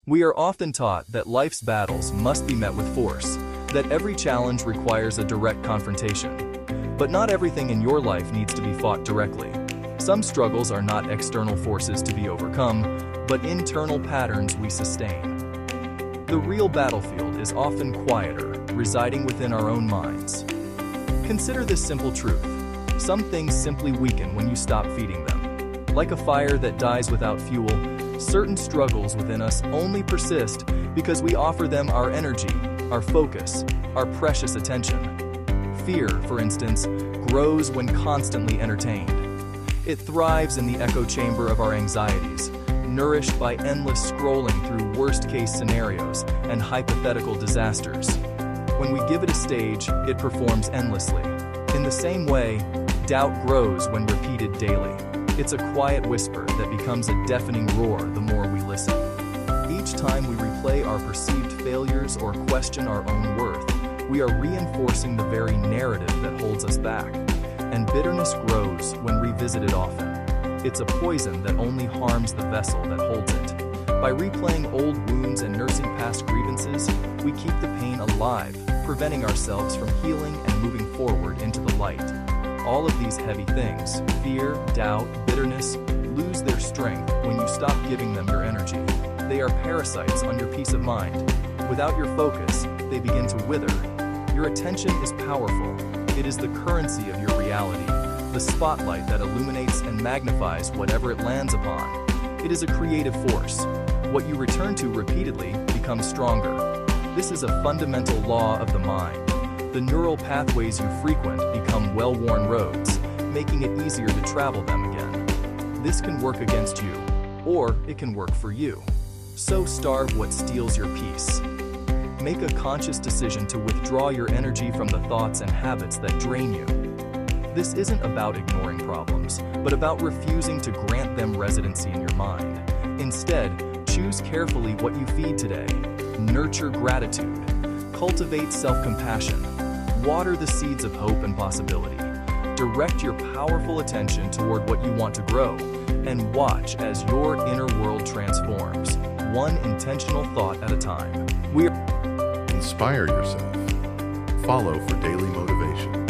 We are often taught that life's battles must be met with force, that every challenge requires a direct confrontation. But not everything in your life needs to be fought directly. Some struggles are not external forces to be overcome, but internal patterns we sustain. The real battlefield is often quieter, residing within our own minds. Consider this simple truth. Some things simply weaken when you stop feeding them. Like a fire that dies without fuel, certain struggles within us only persist because we offer them our energy, our focus, our precious attention. Fear, for instance, grows when constantly entertained. It thrives in the echo chamber of our anxieties, nourished by endless scrolling through worst-case scenarios and hypothetical disasters. When we give it a stage, it performs endlessly. In the same way, doubt grows when repeated daily. It's a quiet whisper that becomes a deafening roar the more we listen. Each time we replay our perceived failures or question our own worth, we are reinforcing the very narrative that holds us back. And bitterness grows when revisited often. It's a poison that only harms the vessel that holds it. By replaying old wounds and nursing past grievances, we keep the pain alive, preventing ourselves from healing and moving forward into the light. All of these heavy things, fear, doubt, bitterness, lose their strength when you stop giving them your energy. They are parasites on your peace of mind. Without your focus, they begin to wither. Your attention is powerful. It is the currency of your reality, the spotlight that illuminates and magnifies whatever it lands upon. It is a creative force. What you return to repeatedly becomes stronger. This is a fundamental law of the mind. The neural pathways you frequent become well-worn roads, making it easier to travel them again. This can work against you, or it can work for you. So starve what steals your peace. Make a conscious decision to withdraw your energy from the thoughts and habits that drain you. This isn't about ignoring problems, but about refusing to grant them residency in your mind. Instead, choose carefully what you feed today. Nurture gratitude. Cultivate self-compassion. Water the seeds of hope and possibility. Direct your powerful attention toward what you want to grow, and watch as your inner world transforms, one intentional thought at a time. Inspire yourself. Follow for daily motivation.